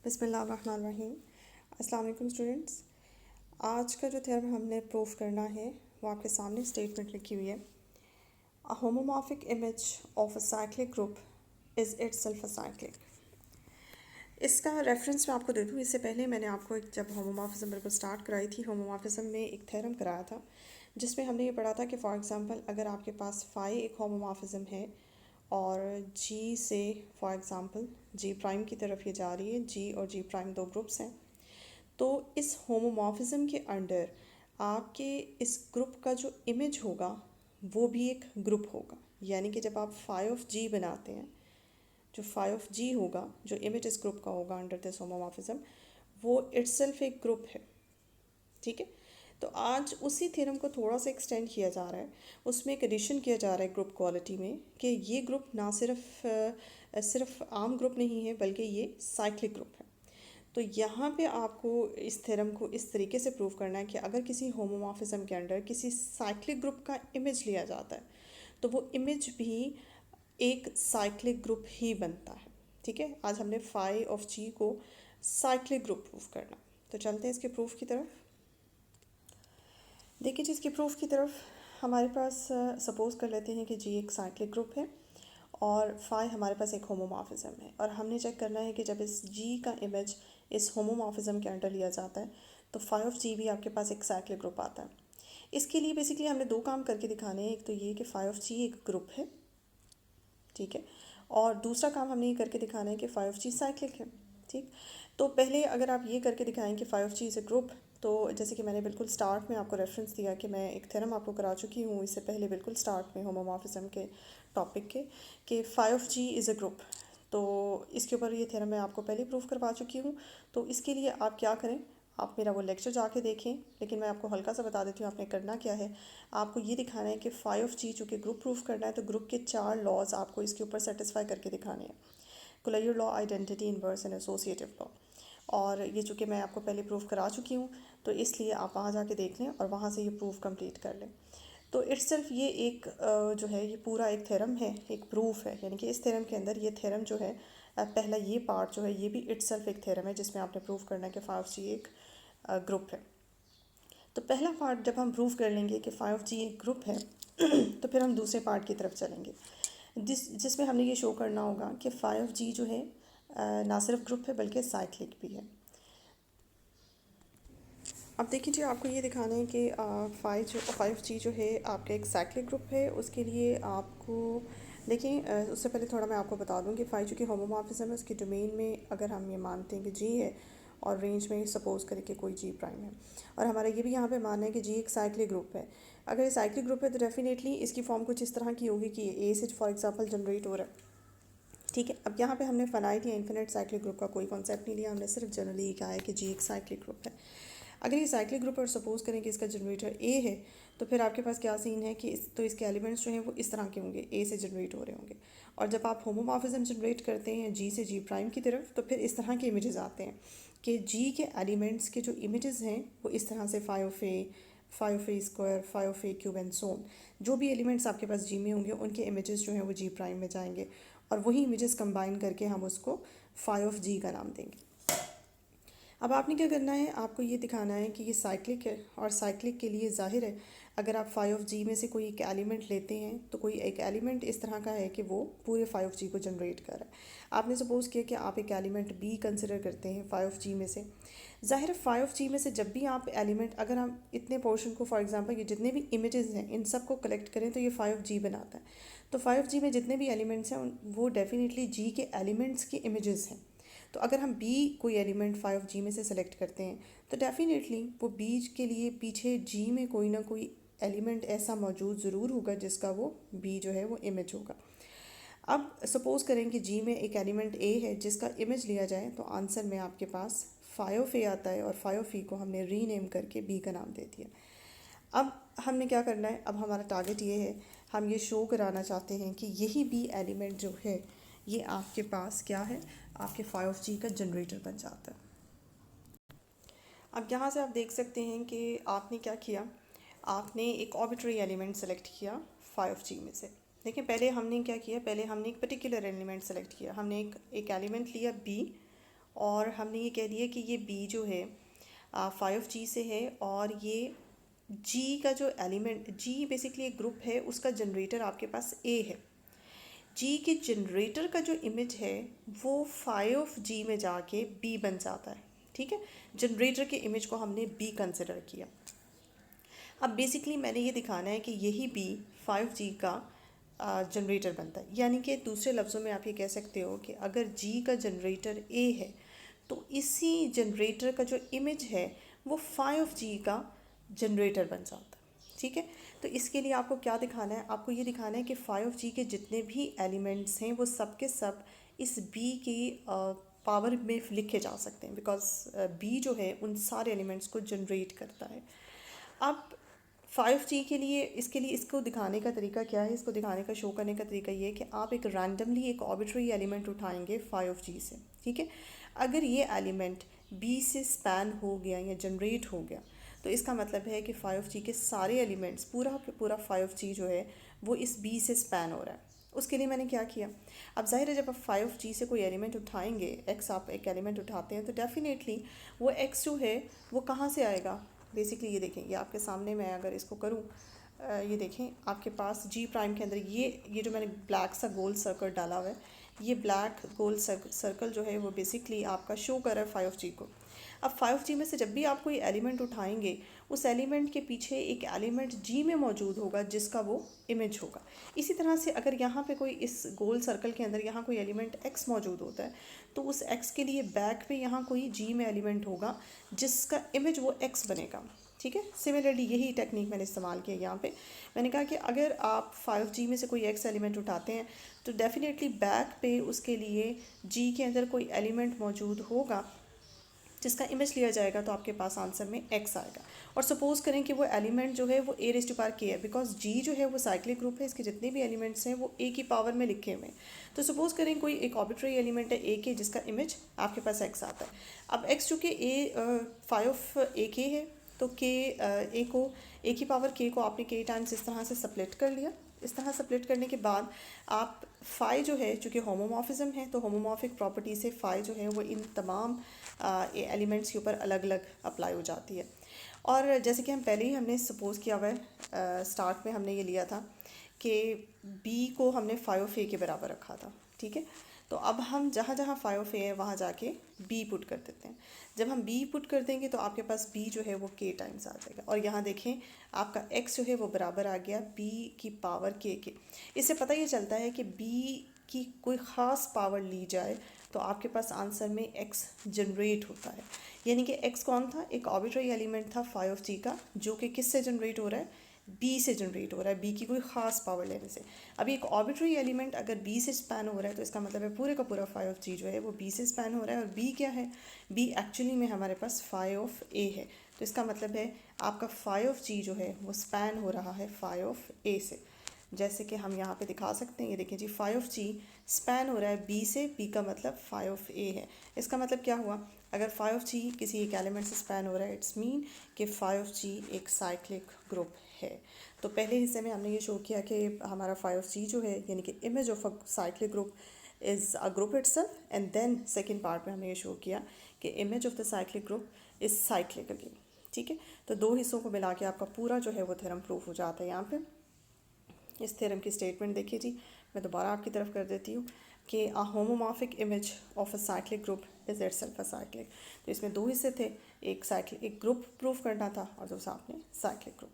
बिस्मिल्लाहिर्रहमानिर्रहीम। अस्सलाम वालेकुम स्टूडेंट्स। आज का जो थ्योरम हमने प्रूफ करना है वो आपके सामने स्टेटमेंट लिखी हुई है। A homomorphic image of a cyclic group is itself a cyclic. इसका रेफरेंस मैं आपको दे दूँ इससे पहले मैंने आपको एक जब होमोमॉर्फिज्म बिल्कुल स्टार्ट कराई थी होमोमॉर्फिज्म में एक थ्योरम कराया था जिसमें हमने ये पढ़ा था कि फॉर एग्जांपल अगर आपके पास फाई एक होमोमॉर्फिज्म है और जी से फॉर एग्जांपल जी प्राइम की तरफ ये जा रही है, जी और जी प्राइम दो ग्रुप्स हैं, तो इस होमोमॉर्फिज्म के अंडर आपके इस ग्रुप का जो इमेज होगा वो भी एक ग्रुप होगा। यानी कि जब आप फाई ऑफ जी बनाते हैं, जो फाई ऑफ जी होगा, जो इमेज इस ग्रुप का होगा अंडर दिस होमोमॉर्फिज्म, वो इटसेल्फ एक ग्रुप है। ठीक है, तो आज उसी थ्योरम को थोड़ा सा एक्सटेंड किया जा रहा है, उसमें एक एडिशन किया जा रहा है ग्रुप क्वालिटी में कि ये ग्रुप ना सिर्फ आम ग्रुप नहीं है बल्कि ये साइक्लिक ग्रुप है। तो यहाँ पे आपको इस थ्योरम को इस तरीके से प्रूव करना है कि अगर किसी होमोमॉर्फिज्म के अंडर किसी साइक्लिक ग्रुप का इमेज लिया जाता है तो वो इमेज भी एक साइक्लिक ग्रुप ही बनता है। ठीक है, आज हमने फाई ऑफ जी को साइक्लिक ग्रुप प्रूव करना। तो चलते हैं इसके प्रूफ की तरफ। देखिए जी, इसकी प्रूफ की तरफ हमारे पास सपोज कर लेते हैं कि जी एक साइक्लिक ग्रुप है और फाई हमारे पास एक होमोमॉर्फिज्म है और हमने चेक करना है कि जब इस जी का इमेज इस होमोमॉर्फिज्म के अंडर लिया जाता है तो फाई ऑफ जी भी आपके पास एक साइक्लिक ग्रुप आता है। इसके लिए बेसिकली हमने दो काम करके दिखाने हैं। एक तो ये कि फाई ऑफ जी एक ग्रुप है, ठीक है, और दूसरा काम हमने ये करके दिखाना है कि फाई ऑफ जी साइक्लिक है। ठीक, तो पहले अगर आप ये करके दिखाएं कि phi of G is a group, तो जैसे कि मैंने बिल्कुल स्टार्ट में आपको रेफरेंस दिया कि मैं एक थ्योरम आपको करा चुकी हूँ इससे पहले बिल्कुल स्टार्ट में होमोमॉर्फिज्म के टॉपिक के, कि phi of G is a group. तो इसके ऊपर ये थ्योरम मैं आपको पहले प्रूफ करवा चुकी हूँ। तो इसके लिए आप क्या करें, आप मेरा वो लेक्चर जाके देखें, लेकिन मैं आपको हल्का सा बता देती हूँ आपने करना क्या है। आपको ये दिखाना है कि फाई ऑफ जी चूँकि ग्रुप प्रूफ करना है तो ग्रुप के 4 लॉज आपको इसके ऊपर सेटिस्फाई करके दिखाने हैं। Closure law, identity, inverse and associative law. और ये चूँकि मैं आपको पहले प्रूफ करा चुकी हूँ तो इसलिए आप वहाँ जाके देख लें और वहाँ से ये प्रूफ कंप्लीट कर लें। तो इट्सल्फ ये एक जो है ये पूरा एक थ्योरम है, एक प्रूफ है। यानी कि इस थ्योरम के अंदर ये थ्योरम जो है पहला ये पार्ट जो है ये भी इट्सल्फ एक थ्योरम है जिसमें आपने प्रूफ करना है कि फाई ऑफ जी एक ग्रुप है। तो पहला पार्ट जब हम प्रूफ कर लेंगे कि फाई ऑफ जी एक ग्रुप है तो फिर हम दूसरे पार्ट की तरफ चलेंगे जिसमें हमने ये शो करना होगा कि फाई ऑफ जी जो है ना सिर्फ ग्रुप है बल्कि साइक्लिक भी है। अब देखिए जी, आपको ये दिखाना है कि फाइव जी जो है आपका एक साइक्लिक ग्रुप है। उसके लिए आपको देखिए, उससे पहले थोड़ा मैं आपको बता दूं कि फाइव जो कि होमोमॉर्फिज्म है उसकी डोमेन में अगर हम ये मानते हैं कि जी है और रेंज में सपोज करें कि कोई जी प्राइम है, और हमारा ये भी यहाँ पे मानना है कि जी एक साइक्लिक ग्रुप है। अगर ये साइक्लिक ग्रुप है तो डेफिनेटली इसकी फॉर्म कुछ इस तरह की होगी कि ए से फॉर एग्जाम्पल जनरेट हो रहा है। ठीक है, अब यहाँ पे हमने फाइनाइट या इन्फिनिट साइक्लिक ग्रुप का कोई कॉन्सेप्ट नहीं लिया, हमने सिर्फ जनरली कहा है कि जी एक साइक्लिक ग्रुप है। अगर ये साइक्लिक ग्रुप और सपोज करें कि इसका जनरेटर ए है तो फिर आपके पास क्या सीन है कि इसके एलिमेंट्स जो हैं वो इस तरह के होंगे, ए से जनरेट हो रहे होंगे। और जब आप होमोमॉर्फिज्म जनरेट करते हैं जी से जी प्राइम की तरफ तो फिर इस तरह के इमेजेस आते हैं कि जी के एलिमेंट्स के जो इमेजेस हैं वो इस तरह से phi of A square, phi of A cube and so on, जो भी एलिमेंट्स आपके पास जी में होंगे उनके इमेजेस जो हैं वो जी प्राइम में जाएंगे और वही इमेजेस कंबाइन करके हम उसको फाई ऑफ जी का नाम देंगे। अब आपने क्या करना है, आपको ये दिखाना है कि ये साइक्लिक है और साइक्लिक के लिए जाहिर है अगर आप फाई ऑफ जी में से कोई एक एलिमेंट लेते हैं तो कोई एक एलिमेंट इस तरह का है कि वो पूरे फाई ऑफ जी को जनरेट कर रहा है। आपने सपोज किया कि आप एक एलिमेंट बी कंसिडर करते हैं फाई ऑफ जी में से। ज़ाहिर है फाई ऑफ जी में से जब भी आप एलिमेंट, अगर हम इतने पोर्शन को फॉर एग्जांपल ये जितने भी इमेजेस हैं इन सब को कलेक्ट करें तो ये फाई ऑफ जी बनाता है। तो फाई ऑफ जी में जितने भी एलिमेंट्स हैं वो डेफिनेटली जी के एलिमेंट्स के इमेजेस हैं। तो अगर हम बी कोई एलिमेंट फाई ऑफ जी में से सेलेक्ट करते हैं तो डेफिनेटली वो बी के लिए पीछे जी में कोई ना कोई एलिमेंट ऐसा मौजूद ज़रूर होगा जिसका वो बी जो है वो इमेज होगा। अब सपोज़ करें कि जी में एक एलिमेंट ए है जिसका इमेज लिया जाए तो आंसर में आपके पास फाई ऑफ ए आता है और फाई ऑफ ई को हमने रीनेम करके बी का नाम दे दिया। अब हमने क्या करना है, अब हमारा टारगेट ये है, हम ये शो कराना चाहते हैं कि यही बी एलिमेंट जो है ये आपके पास क्या है, आपके फाई ऑफ जी का जनरेटर बन जाता है। अब यहाँ से आप देख सकते हैं कि आपने क्या किया, आपने एक ऑर्बिटरी एलिमेंट सेलेक्ट किया फाई ऑफ जी में से। देखिए पहले हमने क्या किया, पहले हमने एक पर्टिकुलर एलिमेंट सेलेक्ट किया, हमने एक एलिमेंट लिया बी और हमने ये कह दिया कि ये बी जो है 5G से है, और ये जी का जो एलिमेंट, जी बेसिकली एक ग्रुप है, उसका जनरेटर आपके पास ए है। जी के जनरेटर का जो इमेज है वो 5G में जाके बी बन जाता है। ठीक है, जनरेटर के इमेज को हमने बी कंसिडर किया। अब बेसिकली मैंने ये दिखाना है कि यही बी 5G का जनरेटर बनता है, यानी कि दूसरे लफ्ज़ों में आप ये कह सकते हो कि अगर जी का जनरेटर ए है तो इसी जनरेटर का जो इमेज है वो 5G का जनरेटर बन जाता है। ठीक है, तो इसके लिए आपको क्या दिखाना है, आपको ये दिखाना है कि 5G के जितने भी एलिमेंट्स हैं वो सब के सब इस बी की पावर में लिखे जा सकते हैं, बिकॉज बी जो है उन सारे एलिमेंट्स को जनरेट करता है। अब 5G के लिए, इसके लिए इसको दिखाने का तरीका क्या है, इसको दिखाने का शो करने का तरीका ये है कि आप एक रैंडमली एक आर्बिट्रेरी एलिमेंट उठाएंगे 5G से। ठीक है, अगर ये एलिमेंट बी से स्पैन हो गया या जनरेट हो गया तो इसका मतलब है कि 5G के सारे एलिमेंट्स, पूरा के पूरा 5G जो है वो इस बी से स्पैन हो रहा है। उसके लिए मैंने क्या किया, अब जाहिर है जब आप 5G से कोई एलिमेंट उठाएंगे, एक्स आप एक एलिमेंट उठाते हैं तो डेफिनेटली वो एक्स जो है वो कहाँ से आएगा। बेसिकली ये देखें, ये आपके सामने मैं अगर इसको करूँ, ये देखें आपके पास जी प्राइम के अंदर ये जो मैंने ब्लैक सा गोल सर्कल डाला हुआ है, ये ब्लैक गोल सर्कल जो है वो बेसिकली आपका शो कर रहा है 5G को। अब 5G में से जब भी आप कोई एलिमेंट उठाएंगे उस एलिमेंट के पीछे एक एलिमेंट जी में मौजूद होगा जिसका वो इमेज होगा। इसी तरह से अगर यहाँ पे कोई इस गोल सर्कल के अंदर यहाँ कोई एलिमेंट एक्स मौजूद होता है तो उस एक्स के लिए बैक पे यहाँ कोई जी में एलिमेंट होगा जिसका इमेज वो एक्स बनेगा। ठीक है, सिमिलरली यही टेक्निक मैंने इस्तेमाल किया यहाँ पे। मैंने कहा कि अगर आप 5G में से कोई एक्स एलिमेंट उठाते हैं तो डेफिनेटली बैक पे उसके लिए जी के अंदर कोई एलिमेंट मौजूद होगा जिसका इमेज लिया जाएगा, तो आपके पास आंसर में एक्स आएगा। और सपोज़ करें कि वो एलिमेंट जो है वो ए रेज़ टू पावर के है, बिकॉज जी जो है वो साइक्लिक ग्रुप है, इसके जितने भी एलिमेंट्स हैं वो ए की पावर में लिखे हुए हैं। तो सपोज़ करें कोई एक आर्बिट्रेरी एलिमेंट है ए के जिसका इमेज आपके पास एक्स आता है। अब एक्स चूँकि ए 5 ए के है तो के ए को ए की पावर के को आपने के टाइम्स इस तरह से स्प्लिट कर लिया। इस तरह स्प्लिट करने के बाद आप फाई जो है, चूँकि होमोमॉर्फिज्म है तो होमोमॉर्फिक प्रॉपर्टी से फाई जो है वो इन तमाम एलिमेंट्स के ऊपर अलग अलग अप्लाई हो जाती है। और जैसे कि हम पहले ही हमने सपोज़ किया हुआ है, स्टार्ट में हमने ये लिया था कि बी को हमने 5 के बराबर रखा था। ठीक है, तो अब हम जहाँ जहाँ 5 है वहाँ जाके बी पुट कर देते हैं। जब हम बी पुट कर देंगे तो आपके पास बी जो है वो के टाइम्स आ जाएगा, और यहाँ देखें आपका एक्स जो है वो बराबर आ गया बी की पावर के। इससे पता ये चलता है कि बी की कोई ख़ास पावर ली जाए तो आपके पास आंसर में एक्स जनरेट होता है। यानी कि एक्स कौन था, एक आर्बिट्रेरी एलिमेंट था 5G का, जो कि किस से जनरेट हो रहा है, बी से जनरेट हो रहा है, बी की कोई ख़ास पावर लेने से। अभी एक आर्बिट्रेरी एलिमेंट अगर बी से स्पैन हो रहा है तो इसका मतलब है पूरे का पूरा 5G जो है वो बी से स्पैन हो रहा है। और बी क्या है, बी एक्चुअली में हमारे पास 5A है, तो इसका मतलब है आपका 5G जो है वो स्पैन हो रहा है 5A से। जैसे कि हम यहाँ पे दिखा सकते हैं, ये देखिए जी 5G स्पैन हो रहा है बी से, बी का मतलब 5A है। इसका मतलब क्या हुआ, अगर 5G किसी एक एलिमेंट से स्पैन हो रहा है इट्स मीन कि 5G एक साइक्लिक ग्रुप है। तो पहले हिस्से में हमने ये शो किया कि हमारा 5G जो है यानी कि image of a cyclic group is a group itself, and then second part में हमने ये शो किया कि image of the cyclic group is cyclic again. ठीक है, तो दो हिस्सों को मिला के आपका पूरा जो है वो थ्योरम प्रूफ हो जाता है। यहाँ पे इस थ्योरम की स्टेटमेंट देखिए जी, मैं दोबारा आपकी तरफ कर देती हूँ कि a homomorphic image of a cyclic group is itself a cyclic. तो इसमें दो हिस्से थे, एक ग्रुप प्रूफ करना था और दूसरा आपने साइक्लिक ग्रुप।